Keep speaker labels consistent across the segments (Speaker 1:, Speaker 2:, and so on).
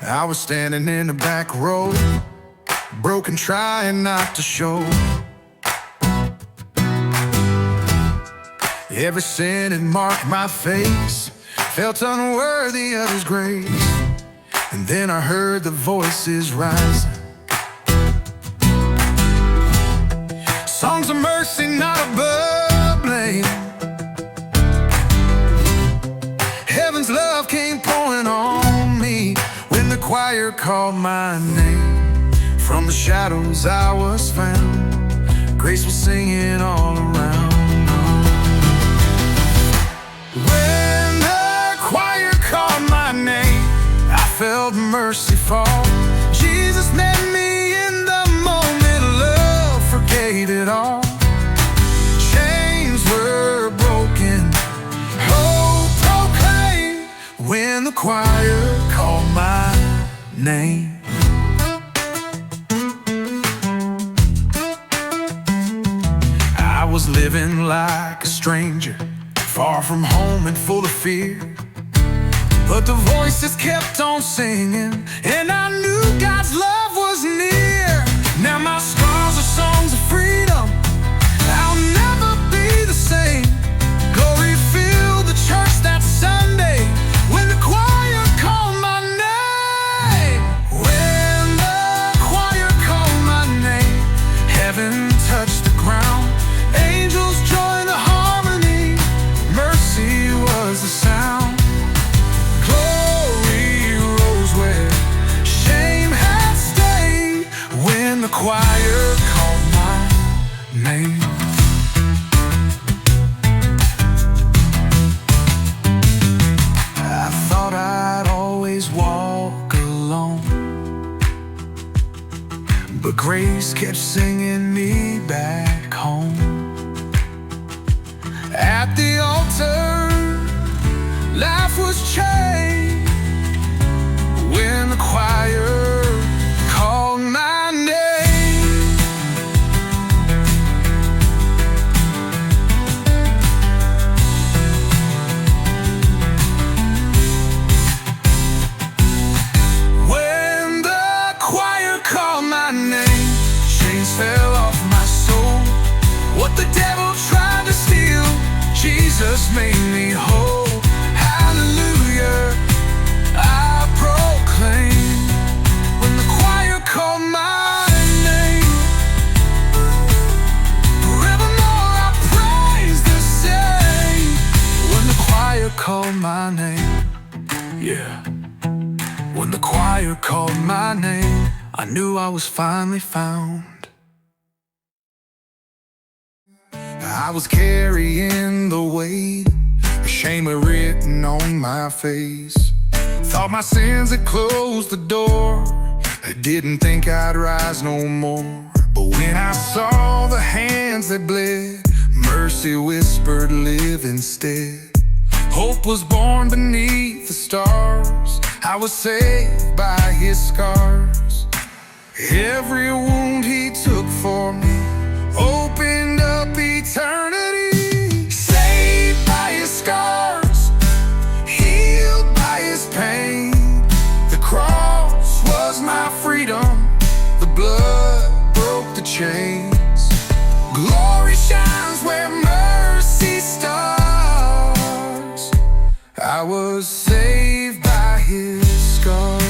Speaker 1: I was standing in the back row, broken, trying not to show. Every sin had marked my face, felt unworthy of His grace. And then I heard the voices rising, songs of mercy, not above blame. Heaven's love came pouring on me when the choir called my name. From the shadows I was found, grace was singing all around. When the choir called my name, I felt mercy fall. Jesus met me in the moment, love forgave it all. Chains were broken, hope proclaimed when the choir called my name. I was living like a stranger, far from home and full of fear. But the voices kept on singing, and I knew God's love was near. Now my scars are songs of freedom, I'll never be the same. Glory filled the church that Sunday when the choir called my name. When the choir called my name, heaven touched the ground. Angels joined the harmony, mercy was the sound. The choir called my name. I thought I'd always walk alone, but grace kept singing me back home. At the altar, life was changed when the choir called my name. Fell off my soul. What the devil tried to steal, Jesus made me whole. Hallelujah, I proclaim when the choir called my name. Forevermore I praise the same. When the choir called my name, yeah. When the choir called my name, I knew I was finally found. I was carrying the weight, the shame had written on my face. Thought my sins had closed the door, I didn't think I'd rise no more. But when I saw the hands that bled, mercy whispered, live instead. Hope was born beneath the stars, I was saved by His scars. Every wound He took for me opened up eternity. Saved by His scars, healed by His pain. The cross was my freedom, the blood broke the chains. Glory shines where mercy starts. I was saved by His scars.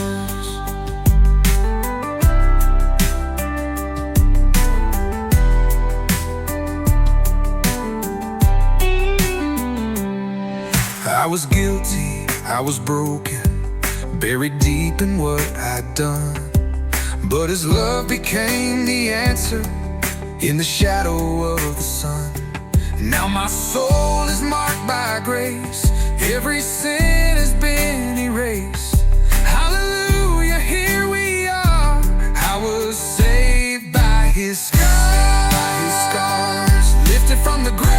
Speaker 1: I was guilty, I was broken, buried deep in what I'd done. But His love became the answer in the shadow of the sun. Now my soul is marked by grace, every sin has been erased. Hallelujah, here we are. I was saved by His scars, lifted from the grave.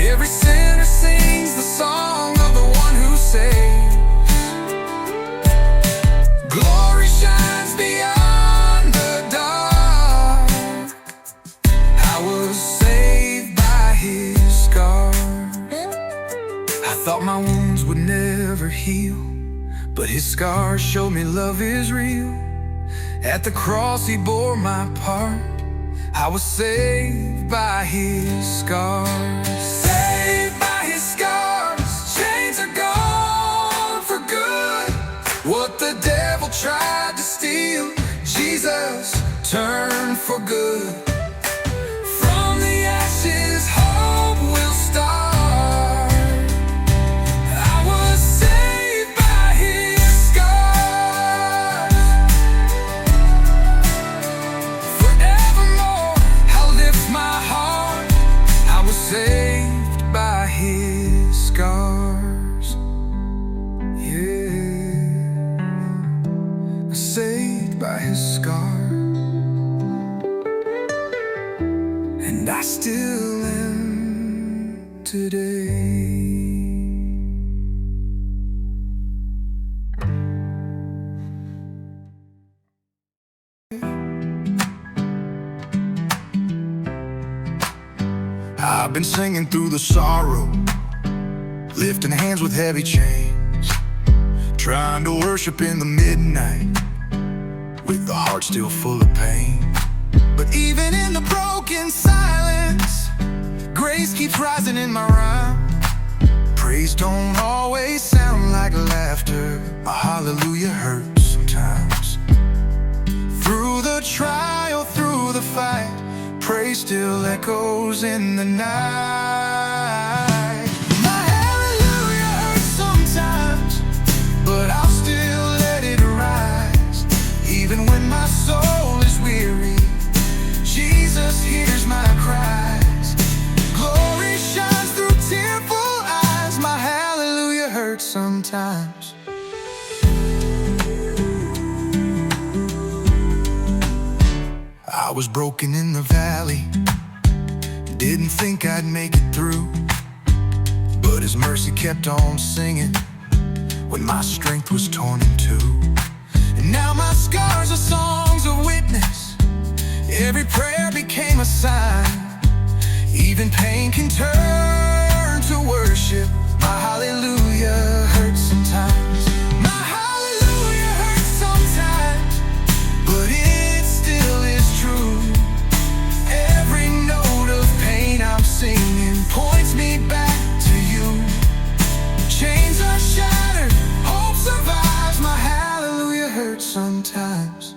Speaker 1: Every sinner sings the song of the one who saves. Glory shines beyond the dark. I was saved by His scars. I thought my wounds would never heal, but his scars showed me love is real. At the cross he bore my part. I was saved by his scars. Saved by his scars. Chains are gone for good. What the devil tried to steal, Jesus turned for good. From the ashes hope will start. I was saved by his scars. Forevermore I'll lift my heart. I was saved by his scars. Yeah, saved by his scars. And I still am today. I've been singing through the sorrow, lifting hands with heavy chains, trying to worship in the midnight with the heart still full of pain. But even in the broken silence, grace keeps rising in my rhyme. Praise don't always sound like laughter. A hallelujah hurts sometimes. Through the trial, through the fight, praise still echoes in the night. My hallelujah hurts sometimes, but I'll still let it rise. Even when my soul is weary, Jesus hears my cries. Glory shines through tearful eyes. My hallelujah hurts sometimes. I was broken in the valley, didn't think I'd make it through, but his mercy kept on singing when my strength was torn in two. And now my scars are songs of witness. Every prayer became a sign. Even pain can turn to worship. My hallelujah hurts sometimes. My hallelujah hurts sometimes, but it still is true. Every note of pain I'm singing points me back to you. Chains are shattered, hope survives. My hallelujah hurts sometimes.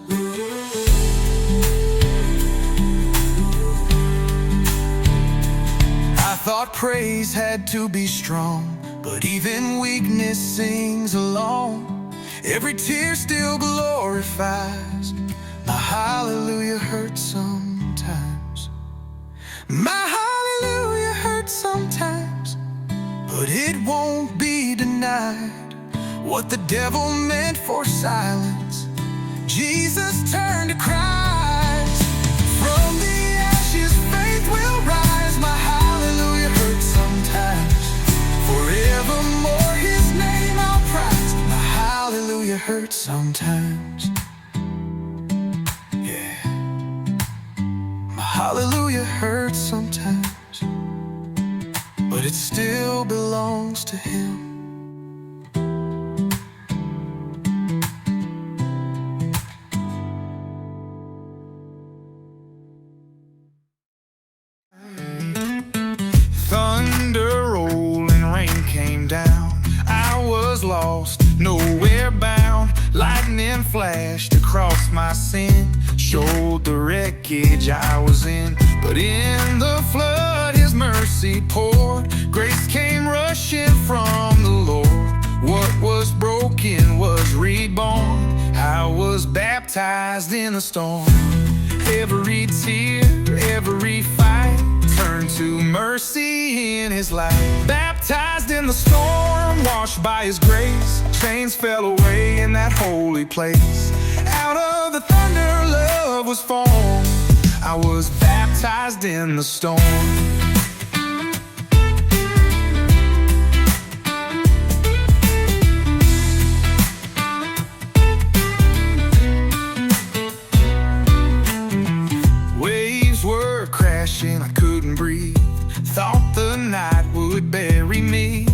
Speaker 1: I thought praise had to be strong, but even weakness sings along. Every tear still glorifies. My hallelujah hurts sometimes. My hallelujah hurts sometimes, but it won't be denied. What the devil meant for silence, Jesus turned to cries. From the ashes faith will rise. My hallelujah hurts sometimes. Forevermore his name I'll prize. My hallelujah hurts sometimes. Yeah, my hallelujah hurts sometimes, but it still belongs to him. Thunder rolling, rain came down. I was lost, nowhere bound. Lightning flashed across my sin, showed the wreckage I was in. But in the flood his mercy poured. Grace came rushing from the Lord. What was broken was reborn. I was baptized in the storm. Every tear, every fight turned to mercy in his light. Baptized in the storm, washed by his grace. Chains fell away in that holy place. Out of the thunder, love was formed. I was baptized in the storm. I couldn't breathe, thought the night would bury me.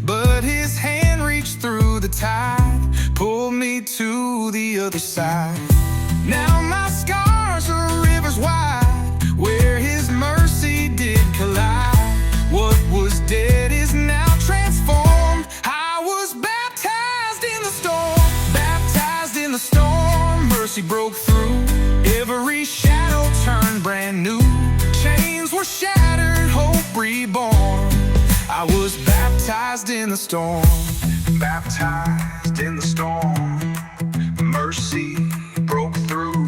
Speaker 1: But his hand reached through the tide, me to the other side. Now my scars are rivers wide, where His mercy did collide. What was dead is now transformed. I was baptized in the storm, baptized in the storm. Mercy broke through, every shadow turned brand new. Chains were shattered, hope reborn. I was baptized in the storm, baptized in the storm. Mercy broke through,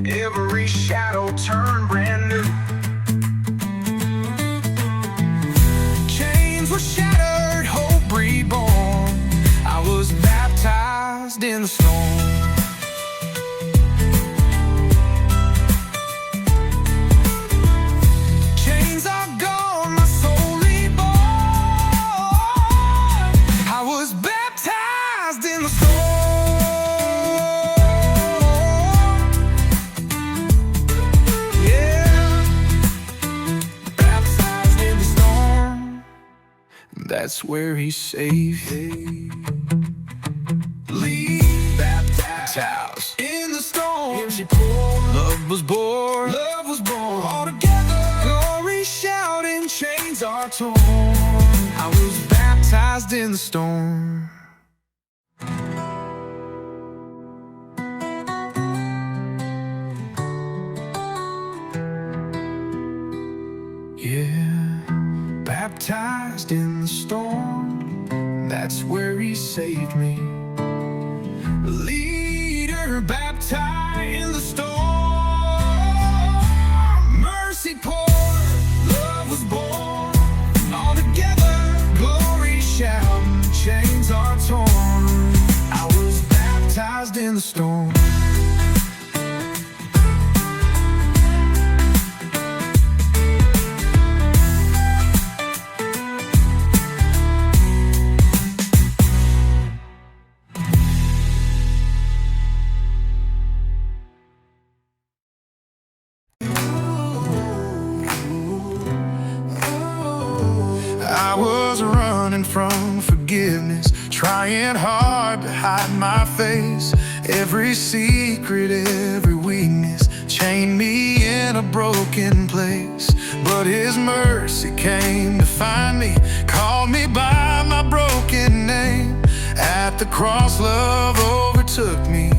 Speaker 1: every shadow turned brand new. Chains were shattered, hope reborn. I was baptized in the storm. Chains are gone, my soul reborn. I was baptized in the storm. Yeah, baptized in the storm. That's where He saved me. Leave baptized in the storm. Love was born. Love was born. All together, glory shouting, chains are torn. I was baptized in the storm. Yeah, baptized in the storm. That's where He saved me. Leader baptized in the storm. Mercy poured, love was born. All together, glory shout, chains are torn. I was baptized in the storm. I was running from forgiveness, trying hard to hide my face. Every secret, every weakness chained me in a broken place. But His mercy came to find me, called me by my broken name. At the cross, love overtook me,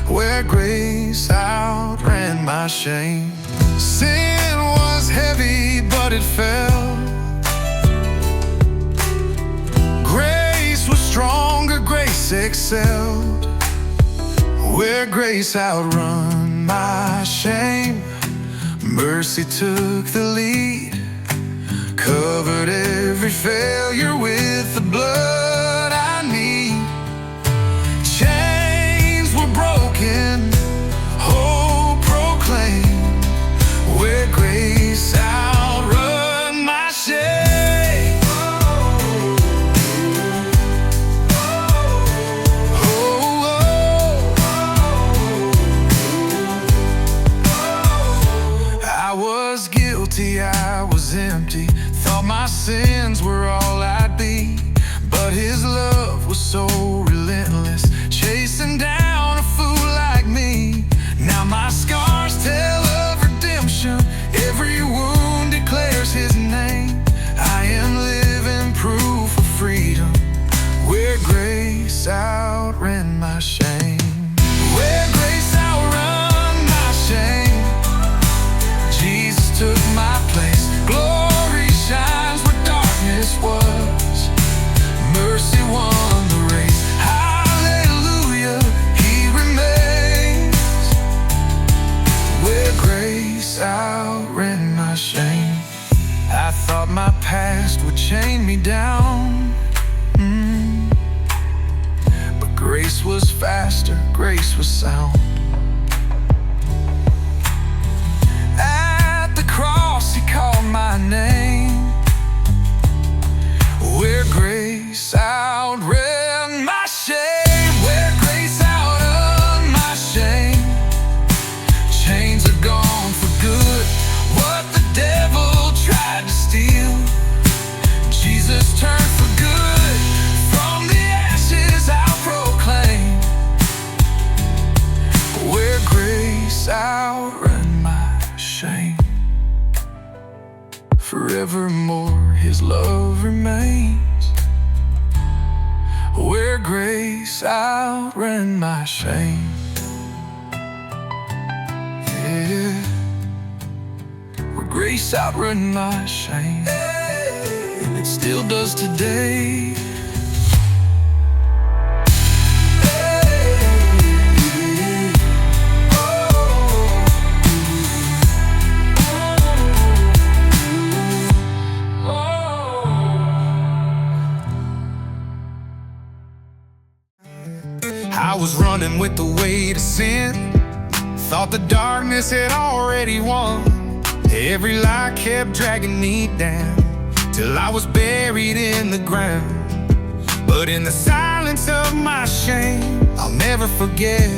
Speaker 1: where grace outran my shame. Sin was heavy, but it fell. Grace was stronger, grace excelled. Where grace outrun my shame, mercy took the lead, covered every failure with the blood I need. Chains were broken, hope proclaimed, where grace outrun my shame. I was empty, thought my sins were all I'd be. But His love was so relentless, chasing down a fool like me. Now my scars tell of redemption, every wound declares His name. I am living proof of freedom, where grace outran my shame. Where grace outrun my shame, Jesus took my place. Glory shines where darkness was, mercy won the race. Hallelujah, He remains, where grace outran my shame. I thought my past would chain me down, but grace was faster, grace was sound. At the cross He called my name, where grace outran my shame. Where grace outran my shame, chains are gone for good. What the devil tried to steal, Jesus turned for good. From the ashes I'll proclaim, His love remains. Where grace outran my shame. Yeah. Where grace outran my shame. And it still does today. I was running with the weight of sin. Thought the darkness had already won. Every lie kept dragging me down, till I was buried in the ground. But in the silence of my shame, I'll never forget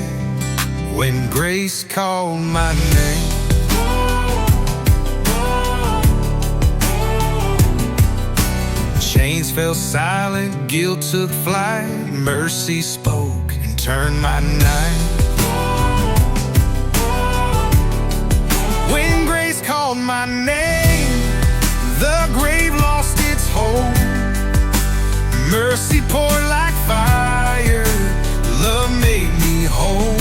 Speaker 1: when grace called my name. Chains fell silent, guilt took flight. Mercy spoke and turned my night. When grace called my name, the grave lost its hold. Mercy poured like fire, love made me whole.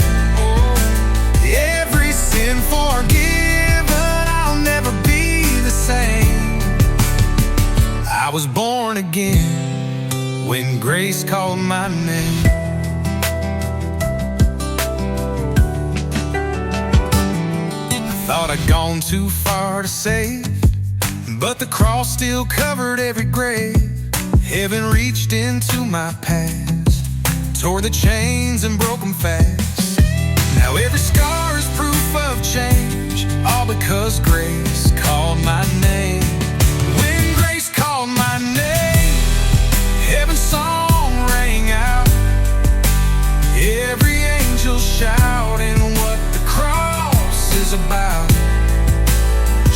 Speaker 1: Every sin forgiven, I'll never be the same. I was born again when grace called my name. Thought I'd gone too far to save, but the cross still covered every grave. Heaven reached into my past, tore the chains and broke them fast. Now every scar is proof of change, all because grace called my name. When grace called my name, heaven's song rang out. Every angel shouting what the cross is about.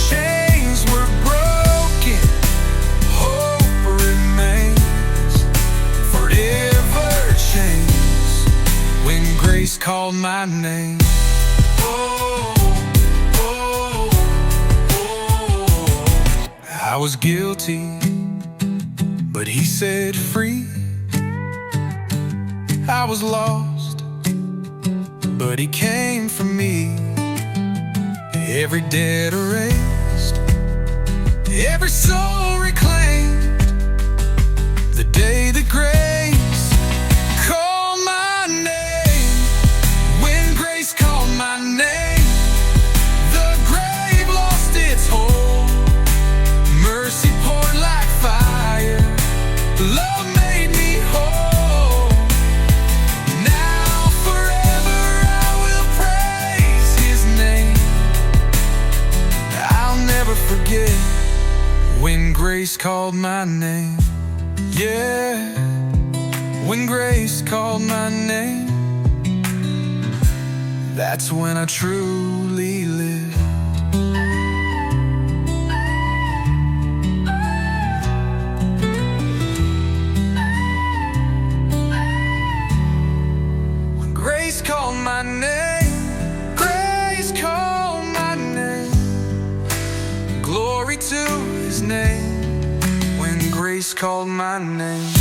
Speaker 1: Chains were broken, hope remains, forever changed when grace called my name. Oh, oh, oh. I was guilty, but he set free. I was lost, but he came for me. Every debt erased, every soul reclaimed, the day that grace called my name. When grace called my name, the grave lost its hold. Mercy poured like fire, love made me whole. Now forever I will praise his name. I'll never forget when grace called my name. Yeah, when grace called my name, that's when I truly live. When grace called my name, grace called my name. Glory to his name, when grace called my name.